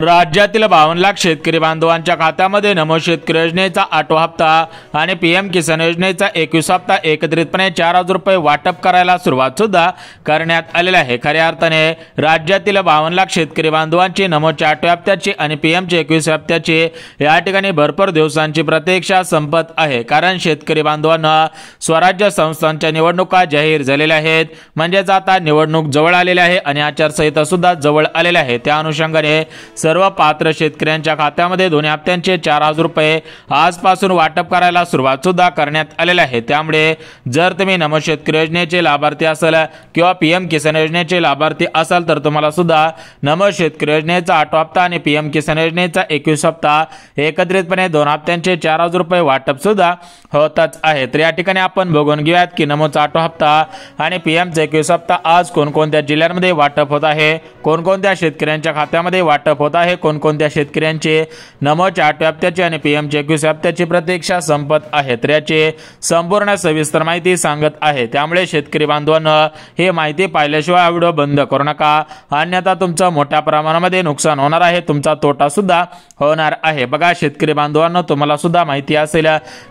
राज्यातील 52 लाख शेतकरी बांधवांच्या खात्यामध्ये नमो शेतकरी योजनेचा 8वा हप्ता आणि पीएम किसान योजनेचा 21 हप्ता एकत्रितपणे 4,000 रुपये वाटप करायला सुरुवात सुद्धा करण्यात आलेली आहे। खऱ्या अर्थाने राज्यातील 52 लाख शेतकरी बांधवांची नमोच्या 8व्या हप्त्याची आणि पीएमच्या 21 हप्त्याची या ठिकाणी भरपूर दिवसांची प्रतीक्षा संपत आहे। कारण शेतकरी बांधवांना स्वराज्य संस्थांच्या निवडणुका जाहीर झालेल्या आहेत, म्हणजेच आता निवडणूक जवळ आलेली आहे आणि आचारसंहिता सुद्धा जवळ आलेली आहे। त्या अनुषंगाने सर्व पात्र शेतकऱ्यांच्या खात्यामध्ये दोन्ही हप्त्यांचे 4,000 रुपये आजपासून वाटप करायला सुरुवात सुद्धा करण्यात आलेली आहे। त्यामुळे जर तुम्ही नमो शेतकरी योजनेचे लाभार्थी असाल किंवा पीएम किसान योजनेचे लाभार्थी असाल तर तुम्हाला सुद्धा नमो शेतकरी योजनेचा 8वा हप्ता आणि पीएम किसान योजनेचा 21 हप्ता एकत्रितपणे दोन हप्त्यांचे 4,000 रुपये वाटप सुद्धा होतच आहे। तर या ठिकाणी आपण बघून घेऊयात की नमोचा 8वा हप्ता आणि पीएमचा 21 हप्ता आज कोणकोणत्या जिल्ह्यांमध्ये वाटप होत आहे, कोणकोणत्या शेतकऱ्यांच्या खात्यामध्ये वाटप होत आहे, कोणकोणत्या शेतकऱ्यांचे नमोच्या 8व्या हप्त्याची आणि पीएमच्या 21 हप्त्याची प्रतीक्षा संपत आहे। तर याची संपूर्ण सविस्तर माहिती सांगत आहे। त्यामुळे शेतकरी बांधवांनो ही माहिती पाहिल्याशिवाय हा व्हिडिओ बंद करू नका, अन्यथा तुमचं मोठ्या प्रमाणामध्ये नुकसान होणार आहे, तुमचा तोटा सुद्धा होणार आहे। बघा शेतकरी बांधवांनो, तुम्हाला सुद्धा माहिती असेल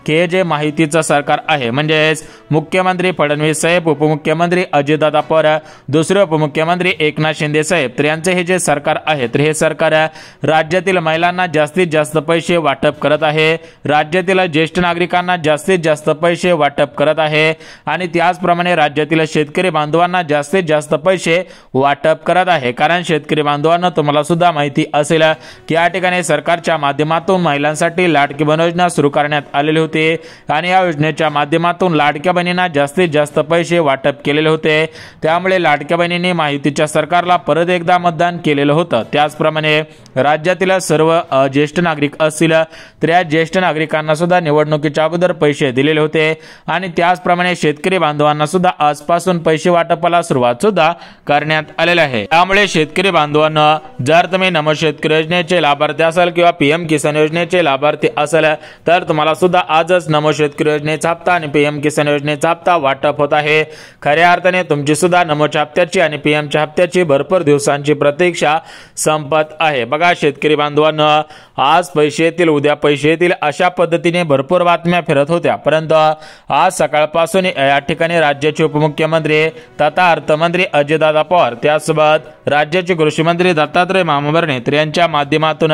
की हे जे माहितीचं सरकार आहे म्हणजेच मुख्यमंत्री फडणवीस साहेब, उपमुख्यमंत्री अजितदादा पवार, दुसरे उपमुख्यमंत्री एकनाथ शिंदे साहेब, तर यांचे हे जे सरकार आहे तर हे सरकार राज्यातील महिलांना जास्तीत जास्त पैसे वाटप करत आहे, राज्यातील ज्येष्ठ नागरिकांना जास्तीत जास्त पैसे वाटप करत आहे आणि त्याचप्रमाणे राज्यातील शेतकरी बांधवांना जास्तीत जास्त पैसे वाटप करत आहे। कारण शेतकरी बांधवांना तुम्हाला सुद्धा माहिती असेल की या ठिकाणी सरकारच्या माध्यमातून महिलांसाठी लाडकी बहीण योजना सुरू करण्यात आलेली होती आणि या योजनेच्या माध्यमातून लाडक्या बहिणींना जास्तीत जास्त पैसे वाटप केलेले होते। त्यामुळे लाडक्या बहिणींनी माहितीच्या सरकारला परत एकदा मतदान केलेलं होतं। त्याचप्रमाणे राज्यातील सर्व ज्येष्ठ नागरिक असतील तर या ज्येष्ठ नागरिकांना सुद्धा निवडणुकीच्या अगोदर पैसे दिलेले होते आणि त्याचप्रमाणे शेतकरी बांधवांना सुद्धा आजपासून पैसे वाटपाला सुरुवात सुद्धा करण्यात आलेली आहे। त्यामुळे शेतकरी बांधवांना जर तुम्ही नमो शेतकरी योजनेचे लाभार्थी असाल किंवा पीएम किसान योजनेचे लाभार्थी असाल तर तुम्हाला सुद्धा आजच नमो शेतकरी योजनेचा हप्ता आणि पीएम किसान योजनेचा हप्ता वाटप होत आहे। खऱ्या अर्थाने तुमची सुद्धा नमोच्या हप्त्याची आणि पीएमच्या हप्त्याची भरपूर दिवसांची प्रतीक्षा संपत आहे। बघा शेतकरी बांधवांनो, आज पैसे येतील, उद्या पैसे येतील अशा पद्धतीने भरपूर बातम्या फिरत होत्या, परंतु आज सकाळपासून या ठिकाणी राज्याचे उपमुख्यमंत्री तथा अर्थमंत्री अजितदादा पवार, त्यासोबत राज्याचे कृषी मंत्री दत्तात्रय मामाभरणे यांच्या माध्यमातून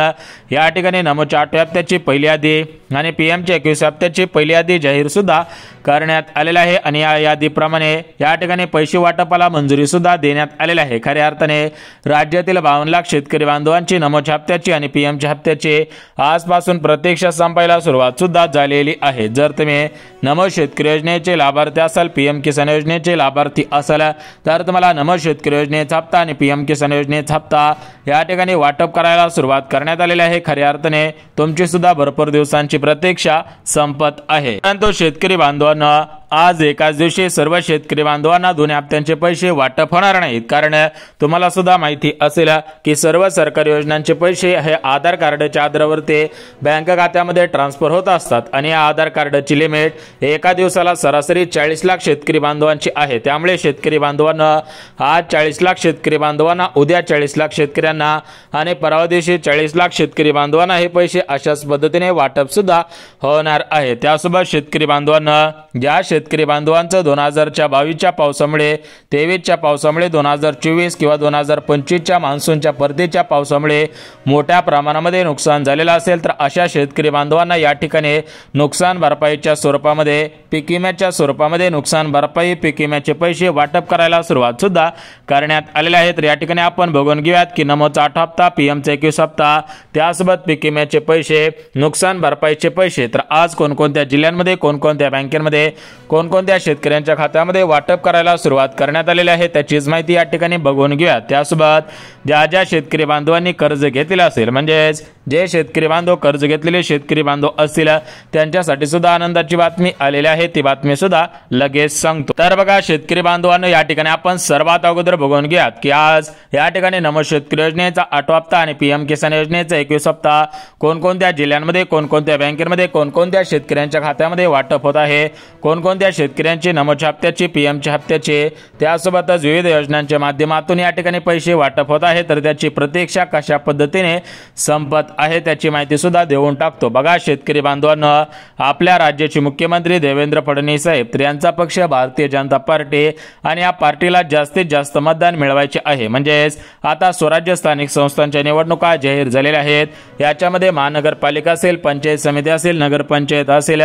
या ठिकाणी नमोच्या 8व्या हप्त्याची पहिली यादी आणि पीएमच्या 21 हप्त्याची पहिली यादी जाहीर सुद्धा करण्यात आलेली आहे आणि या यादीप्रमाणे या ठिकाणी पैसे वाटपाला मंजुरी सुद्धा देण्यात आलेली आहे। खऱ्या अर्थाने राज्यातील 52 लाख शेतकरी बांधवांची नमोच्या हप्त्याची आणि पीएमच्या हप्त्याची आजपासून प्रतीक्षा संपायला सुरुवात सुद्धा झालेली आहे। जर तुम्ही नमो शेतकरी योजनेचे लाभार्थी असाल, पीएम किसान योजनेचे लाभार्थी असाल तर तुम्हाला नमो शेतकरी योजनेचा हप्ता आणि पीएम किसान योजनेचा हप्ता या ठिकाणी वाटप करायला सुरुवात करण्यात आलेली आहे। खऱ्या अर्थाने तुमची सुद्धा भरपूर दिवसांची प्रतीक्षा संपत आहे, परंतु शेतकरी बांधवांना आज एकाच दिवशी सर्व शेतकरी बांधवांना दोन्ही हप्त्यांचे पैसे वाटप होणार नाहीत। कारण तुम्हाला सुद्धा माहिती असेल की सर्व सरकारी योजनांचे पैसे हे आधार कार्डच्या आधारावरती बँक खात्यामध्ये ट्रान्सफर होत असतात आणि या आधार कार्डची लिमिट एका दिवसाला सरासरी 40 लाख शेतकरी बांधवांची आहे। त्यामुळे शेतकरी बांधवांना आज 40 लाख शेतकरी बांधवांना, उद्या 40 लाख शेतकऱ्यांना आणि परवा दिवशी 40 लाख शेतकरी बांधवांना हे पैसे अशाच पद्धतीने वाटप सुद्धा होणार आहे। त्यासोबत शेतकरी बांधवांना ज्या शेतकरी बांधवांचं 2022च्या पावसामुळे, 23च्या पावसामुळे, 2024 किंवा 2025च्या मान्सूनच्या परतीच्या पावसामुळे मोठ्या प्रमाणामध्ये नुकसान झालेलं असेल तर अशा शेतकरी बांधवांना या ठिकाणी नुकसान भरपाईच्या स्वरूपामध्ये, पीक विम्याच्या स्वरूपामध्ये नुकसान भरपाई, पीक विम्याचे पैसे वाटप करायला सुरुवात सुद्धा करण्यात आलेले आहेत। तर या ठिकाणी आपण बघून घेऊयात की नमोचा 8 हप्ता, पीएमचा 21 हप्ता, त्यासोबत पीक विम्याचे पैसे, नुकसान भरपाईचे पैसे तर आज कोणकोणत्या जिल्ह्यांमध्ये, कोणकोणत्या बँकेमध्ये, कोणकोणत्या शेतकऱ्यांच्या खात्यामध्ये वाटप करायला सुरुवात करण्यात आलेली आहे त्याचीच माहिती या ठिकाणी बघून घेऊया। त्यासोबत ज्या शेतकरी बांधवांनी कर्ज घेतलेले असेल, म्हणजेच जे शेतकरी बांधव कर्ज घेतलेले शेतकरी बांधव असतील त्यांच्यासाठी सुद्धा आनंदाची बातमी आलेली आहे, ती बातमी सुद्धा लगेच सांगतो। तर बघा शेतकरी बांधवांनो, या ठिकाणी आपण सर्वात अगोदर बघून घेऊयात की आज या ठिकाणी नमो शेतकरी योजनेचा 8वा हप्ता आणि पीएम किसान योजनेचा 21 हप्ता कोणकोणत्या जिल्ह्यांमध्ये, कोणकोणत्या बँकेमध्ये, कोणकोणत्या शेतकऱ्यांच्या खात्यामध्ये वाटप होत आहे, कोणकोणत्या कोणकोणत्या शेतकऱ्यांचे नमोच्या हप्त्याचे, पीएमच्या हप्त्याचे, त्यासोबतच विविध योजनांच्या माध्यमातून या ठिकाणी पैसे वाटप होत आहे, तर त्याची प्रतीक्षा कशा पद्धतीने संपत आहे त्याची माहिती सुद्धा देऊन टाकतो। बघा शेतकरी बांधवांनो, आपल्या राज्याचे मुख्यमंत्री देवेंद्र फडणवीस साहेब तर यांचा पक्ष भारतीय जनता पार्टी आणि या पार्टीला जास्तीत जास्त मतदान मिळवायचे आहे। म्हणजेच आता स्वराज्य स्थानिक संस्थांच्या निवडणुका जाहीर झालेल्या आहेत। याच्यामध्ये महानगरपालिका असेल, पंचायत समिती असेल, नगरपंचायत असेल,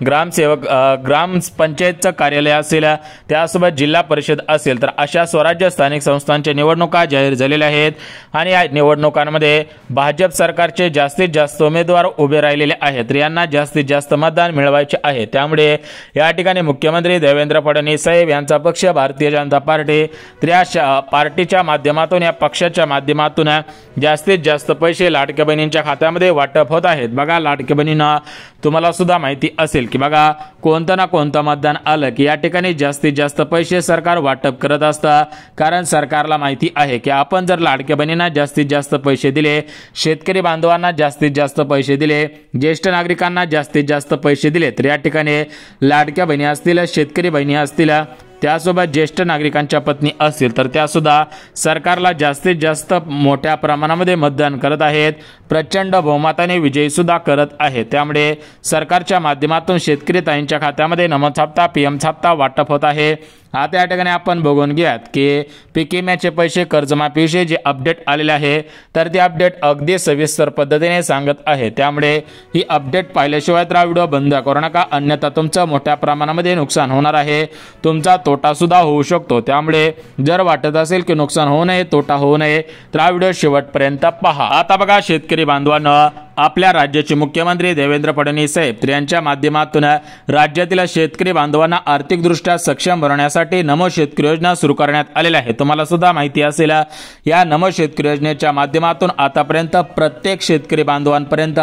ग्रामसेवक ग्रामपंचायतचं कार्यालय असेल, त्यासोबत जिल्हा परिषद असेल, तर अशा स्वराज्य स्थानिक संस्थांच्या निवडणुका जाहीर झालेल्या आहेत आणि या निवडणुकांमध्ये भाजप सरकारचे जास्तीत जास्त उमेदवार उभे राहिलेले आहेत, तर यांना जास्तीत जास्त मतदान मिळवायचे आहे। त्यामुळे या ठिकाणी मुख्यमंत्री देवेंद्र फडणवीस साहेब यांचा पक्ष भारतीय जनता पार्टी तर या पार्टीच्या माध्यमातून, या पक्षाच्या माध्यमातून जास्तीत जास्त पैसे लाडक्या बहिणींच्या खात्यामध्ये वाटप होत आहेत। बघा लाडक्या बहिणींना तुम्हाला सुद्धा माहिती असेल की बघा कोणतं ना कोणतं मतदान आलं की या ठिकाणी जास्तीत जास्त पैसे सरकार वाटप करत असतं, कारण सरकारला माहिती आहे की आपण जर लाडक्या बहिणींना जास्तीत जास्त पैसे दिले, शेतकरी बांधवांना जास्तीत जास्त पैसे दिले, ज्येष्ठ नागरिकांना जास्तीत जास्त पैसे दिले, तर या ठिकाणी लाडक्या बहिणी असतील, शेतकरी बहिणी असतील, त्यासोबत ज्येष्ठ नागरिकांच्या पत्नी असतील, तर त्या सुद्धा सरकारला जास्तीत जास्त मोठ्या प्रमाणामध्ये मतदान करत आहेत, प्रचंड बहुमताने विजयी सुद्धा करत आहेत। त्यामुळे सरकारच्या माध्यमातून शेतकरी ताईंच्या खात्यामध्ये नमोचा हप्ता, पीएमचा हप्ता वाटप होत आहे। आता या ठिकाणी आपण बघून घ्यात की पीक विम्याचे पैसे, कर्जमाफीविषयी जे अपडेट आलेले आहे, तर ते अपडेट अगदी सविस्तर पद्धतीने सांगत आहे। त्यामुळे ही अपडेट पाहिल्याशिवाय तर व्हिडिओ बंद करू नका, अन्यथा तुमचं मोठ्या प्रमाणामध्ये नुकसान होणार आहे, तुमचा तोटा सुद्धा होऊ शकतो। त्यामुळे जर वाटत असेल की नुकसान होऊ नये, तोटा होऊ नये, तर हा व्हिडिओ शेवटपर्यंत पहा। आता बघा शेतकरी बांधवांनो, आपल्या राज्याचे मुख्यमंत्री देवेंद्र फडणवीस साहेब यांच्या माध्यमातून राज्यातील शेतकरी बांधवांना आर्थिकदृष्ट्या सक्षम बनवण्यासाठी नमो शेतकरी योजना सुरू करण्यात आलेल्या आहे। तुम्हाला सुद्धा माहिती असेल या नमो शेतकरी योजनेच्या माध्यमातून आतापर्यंत प्रत्येक शेतकरी बांधवांपर्यंत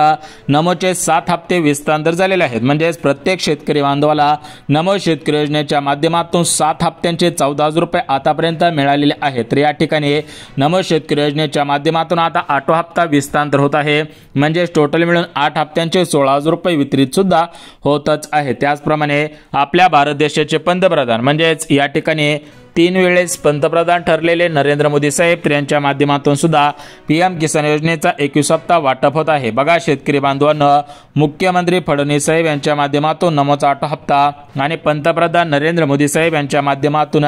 नमोचे 7 हप्ते विस्तार झालेले आहेत। म्हणजे प्रत्येक शेतकरी बांधवाला नमो शेतकरी योजनेच्या माध्यमातून 7 हप्त्यांचे 14,000 रुपये आतापर्यंत मिळालेले आहेत। तर या ठिकाणी नमो शेतकरी योजनेच्या माध्यमातून आता 8 हप्ता विस्तार होत आहे, म्हणजे टोटल मिळून 8 हप्त्यांचे 16,000 रुपये वितरित सुद्धा होतच आहे। त्याचप्रमाणे आपल्या भारत देशाचे पंतप्रधान म्हणजेच या ठिकाणी 3 वेळेस पंतप्रधान ठरलेले नरेंद्र मोदी साहेब यांच्या माध्यमातून सुद्धा पीएम किसान योजनेचा 21 हप्ता वाटप होत आहे। बघा शेतकरी बांधवांनो, मुख्यमंत्री फडणवीस साहेब यांच्या माध्यमातून नमोचा 8 हप्ता आणि पंतप्रधान नरेंद्र मोदी साहेब यांच्या माध्यमातून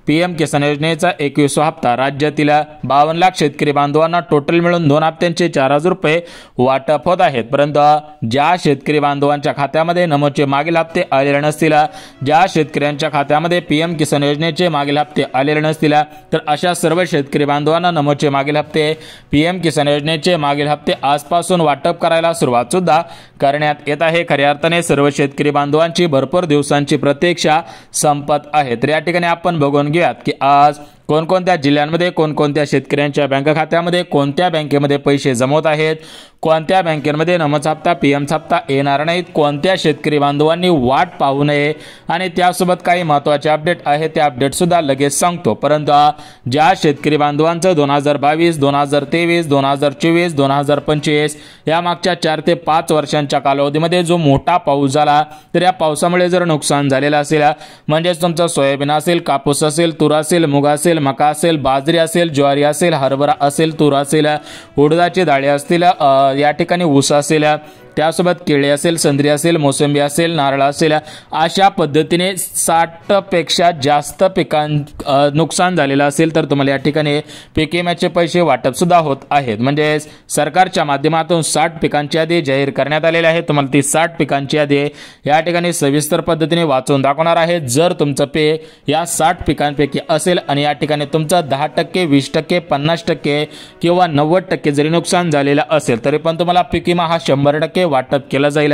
पीएम किसान योजनेचा 21 हप्ता राज्यातील 52 लाख शेतकरी बांधवांना टोटल मिळून 2 हप्त्यांचे 4,000 रुपये वाटप होत आहेत। परंतु ज्या शेतकरी बांधवांच्या खात्यामध्ये नमोचे मागील हप्ते आलेले नसतील, ज्या शेतकऱ्यांच्या खात्यामध्ये पीएम किसान योजनेचे मागील हप्ते आलेले नसतील, तर अशा सर्व शेतकरी बांधवांना नमोचे मागील हप्ते, पीएम किसान योजनेचे मागील हप्ते आजपासून वाटप करायला सुरुवात सुद्धा करण्यात येत आहे। खऱ्या अर्थाने सर्व शेतकरी बांधवांची भरपूर दिवसांची प्रतीक्षा संपत आहे। तर या ठिकाणी आपण बघून घेऊयात की आज कोणकोणत्या जिल्ह्यांमध्ये कोणकोणत्या शेतकऱ्यांच्या बँक खात्यामध्ये कोणत्या बँकेमध्ये पैसे जमवत आहेत, कोणत्या बँकेमध्ये नमोचा हप्ता, पीएमचा हप्ता येणार नाहीत, कोणत्या शेतकरी बांधवांनी वाट पाहू नये, आणि त्यासोबत काही महत्त्वाचे अपडेट आहेत ते अपडेट सुद्धा लगेच सांगतो। परंतु ज्या शेतकरी बांधवांचं 2022, 2023, 2024, 2025 या मागच्या 4 ते 5 वर्षांच्या कालावधीमध्ये जो मोठा पाऊस झाला, तर या पावसामुळे जर नुकसान झालेलं असेल, म्हणजेच तुमचं सोयाबीन असेल, कापूस असेल, तूर असेल, मूग असेल, मका असेल, बाजरी असेल, ज्वारी असेल, हरभरा असेल, तूर असेल, उडदाची डाळे असतील, या ठिकाणी ऊस असेल, त्यासोबत केळी असेल, संत्री असेल, मोसंबी असेल, नारळ असेल, अशा पद्धतीने 60 पेक्षा जास्त नुकसान झालेलं असेल तर तुम्हाला या ठिकाणी पीक विम्याचे पैसे वाटप सुद्धा होत आहेत। म्हणजे सरकारच्या माध्यमातून 60 पिकांची यादी जाहीर करण्यात आलेली आहे। तुम्हाला ती 60 पिकांची यादी या ठिकाणी सविस्तर पद्धतीने वाचून दाखवणार आहे। जर तुमचं पीक या 60 पिकांपैकी असेल आणि या ठिकाणी तुमचं 10%, 20%, 50% किंवा 90% जरी नुकसान झालेलं असेल तरी पण तुम्हाला पीक विमा हा 100% वाटप केला जाईल।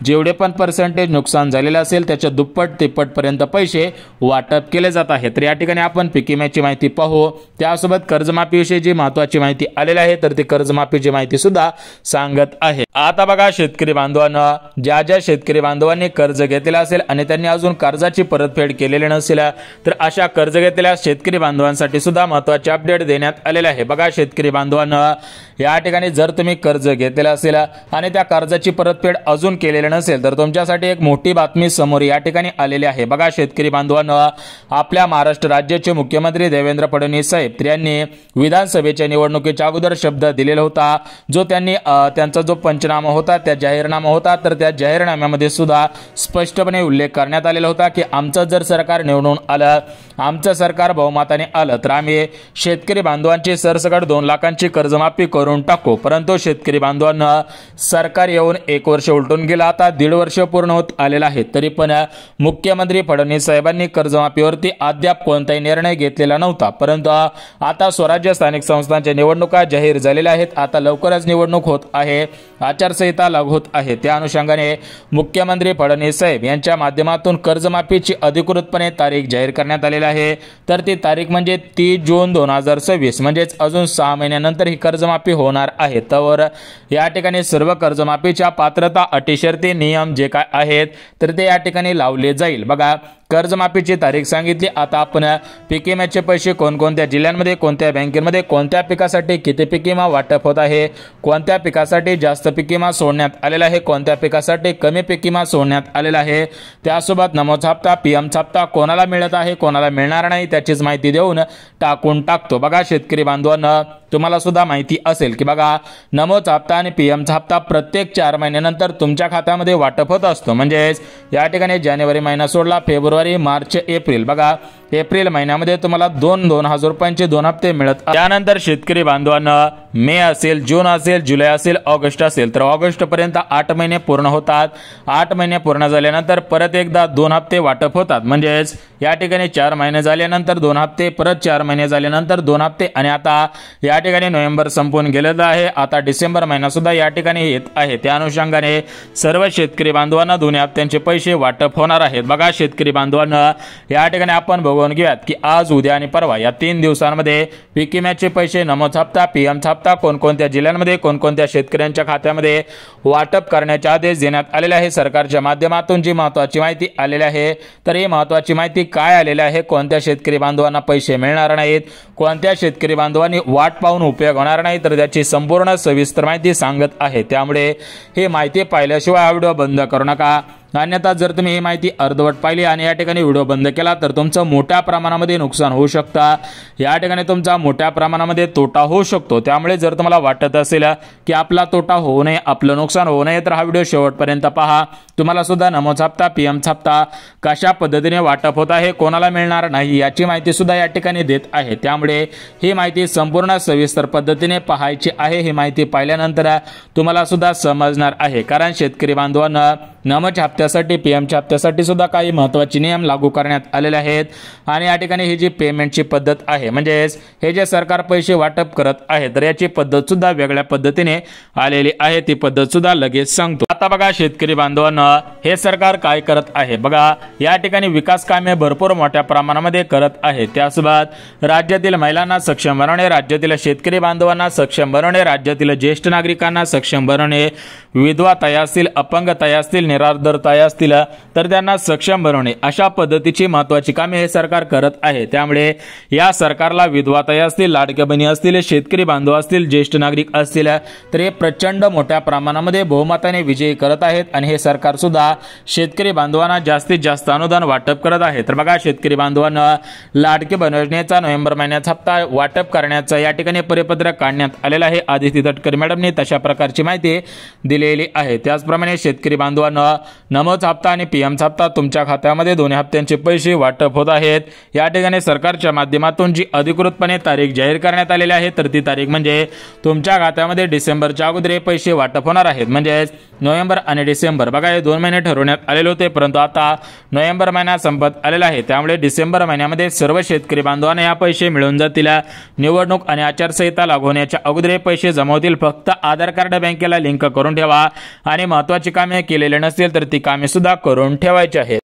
जेवढे पण पर्सेंटेज नुकसान झालेले असेल त्याच्या दुप्पट तिप्पट पर्यंत पैसे वाटप केले जात आहेत। तर या ठिकाणी आपण पीक विम्याची माहिती पाहू, त्यासोबत कर्जमाफीविषयी जी महत्त्वाची माहिती आलेली आहे तर ती कर्जमाफीची माहिती सुद्धा सांगत आहे। आता बघा शेतकरी बांधवांना, ज्या शेतकरी बांधवांनी कर्ज घेतलेलं असेल आणि त्यांनी अजून कर्जाची परतफेड केलेली नसेल तर अशा कर्ज घेतलेल्या शेतकरी बांधवांसाठी सुद्धा महत्त्वाचे अपडेट देण्यात आलेले आहे। बघा शेतकरी बांधवांना, या ठिकाणी जर तुम्ही कर्ज घेतलेलं असेल आणि त्या कर्जाची परतफेड अजून केलेली नसेल तर तुमच्यासाठी एक मोठी बातमी समोर या ठिकाणी आलेली आहे। बघा शेतकरी बांधवांना, आपल्या महाराष्ट्र राज्याचे मुख्यमंत्री देवेंद्र फडणवीस साहेब यांनी विधानसभेच्या निवडणुकीच्या अगोदर शब्द दिलेला होता, जो त्यांनी त्यांचा जो पंचनामा होता, त्या जाहीरनामा होता, तर त्या जाहीरनाम्यामध्ये सुद्धा स्पष्टपणे उल्लेख करण्यात आलेला होता की आमचं जर सरकार निवडून आलं, आमचं सरकार बहुमताने आलं तर आम्ही शेतकरी बांधवांची सरसकट 2 लाखांची कर्जमाफी करून टाकू। परंतु शेतकरी बांधवांना, सरकार येऊन 1 वर्ष उलटून गेला, आता 1.5 वर्ष पूर्ण होत आलेला आहे, तरी पण मुख्यमंत्री फडणवीस साहेबांनी कर्जमाफीवरती अद्याप कोणताही निर्णय घेतलेला नव्हता। परंतु आता स्वराज्य स्थानिक संस्थांच्या निवडणुका जाहीर झालेल्या आहेत, आता लवकरच निवडणूक होत आहे, आचारसंहिता लागू होत आहे, त्या अनुषंगाने मुख्यमंत्री फडणवीस साहेब यांच्या माध्यमातून कर्जमाफीची अधिकृतपणे तारीख जाहीर करण्यात आलेली आहे। तर ती तारीख म्हणजे 30 जून 2026, म्हणजेच अजून 6 महिन्यानंतर ही कर्जमाफी होणार आहे। तर या ठिकाणी सर्व कर्जमाफीच्या पात्रता, अटी, शर्ती, नियम जे काय आहेत तर ते या ठिकाणी लावले जाईल। बघा कर्जमाफीची तारीख सांगितली। आता आपण पीक विम्याचे पैसे कोणकोणत्या जिल्ह्यांमध्ये, कोणत्या बँकेमध्ये, कोणत्या पिकासाठी किती पीक विमा वाटप होत आहे, कोणत्या पिकासाठी जास्त पीक विमा सोडण्यात आलेला आहे, कोणत्या पिकासाठी कमी पीक विमा सोडण्यात आलेला आहे, त्यासोबत नमोच हप्ता, पीएम हप्ता कोणाला मिळत आहे, कोणाला मिळणार नाही त्याचीच माहिती देऊन टाकून टाकतो। बघा शेतकरी बांधवांना, तुम्हाला सुद्धा माहिती असेल की बघा नमोच हप्ता आणि पीएम हप्ता प्रत्येक 4 महिन्यानंतर तुमच्या खात्यामध्ये वाटप होत असतो। म्हणजे या ठिकाणी जानेवारी महिना सोडला, फेब्रुवारी, मार्च, एप्रिल, बघा एप्रिल महिन्यामध्ये तुम्हाला 2,000 रुपयांचे 2 हप्ते मिळत। त्यानंतर शेतकरी बांधवांना मे असेल, जून असेल, जुलै असेल, ऑगस्ट असेल तर ऑगस्ट पर्यंत 8 महिने पूर्ण होतात। 8 महिने पूर्ण झाल्यानंतर परत एकदा 2 हप्ते वाटप होतात। म्हणजेच या ठिकाणी 4 महिने झाल्यानंतर 2 हप्ते, परत 4 महिने झाल्यानंतर 2 हप्ते, आणि आता या ठिकाणी नोव्हेंबर संपून गेलेला आहे, आता डिसेंबर महिना सुद्धा या ठिकाणी येत आहे। त्या अनुषंगाने सर्व शेतकरी बांधवांना 2 हप्त्यांचे पैसे वाटप होणार आहेत। बघा शेतकरी बांधवांना, या ठिकाणी आपण बघून घेऊयात की आज, उद्या आणि परवा या 3 दिवसांमध्ये पीक विम्याचे पैसे, नमोच हप्ता, पीएम हप्ता कोणकोणत्या जिल्ह्यांमध्ये, कोणकोणत्या शेतकऱ्यांच्या खात्यामध्ये वाटप करण्याचे आदेश देण्यात आलेले आहे। सरकारच्या माध्यमातून जी महत्त्वाची माहिती आलेली आहे, तर ही महत्त्वाची माहिती काय आलेली आहे, कोणत्या शेतकरी बांधवांना पैसे मिळणार नाहीत, कोणत्या शेतकरी बांधवांनी वाट पाहून उपयोग होणार नाही, तर त्याची संपूर्ण सविस्तर माहिती सांगत आहे। त्यामुळे ही माहिती पाहिल्याशिवाय हा व्हिडिओ बंद करू नका, अन्यथा जर तुम्ही ही माहिती अर्धवट पाहिली आणि या ठिकाणी व्हिडिओ बंद केला तर तुमचं मोठ्या प्रमाणामध्ये नुकसान होऊ शकतं, या ठिकाणी तुमचा मोठ्या प्रमाणामध्ये तोटा होऊ शकतो। त्यामुळे जर तुम्हाला वाटत असेल की आपला तोटा होऊ नये, आपलं नुकसान होऊ नये, तर हा व्हिडिओ शेवटपर्यंत पहा। तुम्हाला सुद्धा नमोच हप्ता, पीएम हप्ता कशा पद्धतीने वाटप होत आहे, कोणाला मिळणार नाही याची माहिती सुद्धा या ठिकाणी देत आहे। त्यामुळे ही माहिती संपूर्ण सविस्तर पद्धतीने पाहायची आहे। ही माहिती पाहिल्यानंतर तुम्हाला सुद्धा समजणार आहे, कारण शेतकरी बांधवांना नमोच हप्त्यासाठी, पीएम हप्त्यासाठी सुद्धा काही महत्त्वाचे नियम लागू करण्यात आलेले आहेत। आणि या ठिकाणी ही जी पेमेंटची पद्धत आहे, म्हणजेच हे जे सरकार पैसे वाटप करत आहे, तर याची पद्धत सुद्धा वेगळ्या पद्धतीने आलेली आहे, ती पद्धत सुद्धा लगेच सांगतो। आता बघा शेतकरी बांधवांना, हे सरकार काय करत आहे, बघा या ठिकाणी विकास कामे भरपूर मोठ्या प्रमाणामध्ये करत आहे। त्यासोबत राज्यातील महिलांना सक्षम बनवणे, राज्यातील शेतकरी बांधवांना सक्षम बनवणे, राज्यातील ज्येष्ठ नागरिकांना सक्षम बनवणे, विधवा ताई असतील, अपंग ताई असतील, निराधार ताई असतील तर त्यांना सक्षम बनवणे, अशा पद्धतीची महत्त्वाची कामे हे सरकार करत आहे। त्यामुळे या सरकारला विधवा ताई असतील, लाडक्या बहिणी असतील, शेतकरी बांधव असतील, ज्येष्ठ नागरिक असतील तर हे प्रचंड मोठ्या प्रमाणामध्ये बहुमताने विजयी करत आहेत। आणि हे सरकार सुद्धा शेतकरी बांधवांना जास्तीत जास्त अनुदान वाटप करत आहे। तर बघा शेतकरी बांधवांना, लाडके बहीण योजनेचा नोव्हेंबर महिन्याचा हप्ता वाटप करण्याचा या ठिकाणी परिपत्रक काढण्यात आलेला आहे। आदिती तटकरे मॅडमने तशा प्रकारची माहिती दिलेली आहे। त्याचप्रमाणे शेतकरी बांधवांना नमोच हप्ता आणि पीएम हप्ता तुमच्या खात्यामध्ये 2 हप्त्यांचे पैसे वाटप होत आहेत। या ठिकाणी सरकारच्या माध्यमातून जी अधिकृतपणे तारीख जाहीर करण्यात आलेली आहे, तर ती तारीख म्हणजे तुमच्या खात्यामध्ये डिसेंबरच्या अगोदर पैसे वाटप होणार आहेत। म्हणजे नोव्हेंबर आणि डिसेंबर, बघा हे 2 महिने ठरवण्यात आलेले होते, परंतु आता नोव्हेंबर महिना संपत आलेला आहे। त्यामुळे डिसेंबर महिन्यामध्ये सर्व शेतकरी बांधवांना या पैसे मिळून जातील। निवडणूक आणि आचारसंहिता लागू होण्याच्या अगोदर पैसे जमा होतील। फक्त आधार कार्ड बँकेला लिंक करून ठेवा आणि महत्त्वाची कामे केलेली नसतील तर ती कामे सुद्धा करून ठेवायची आहेत।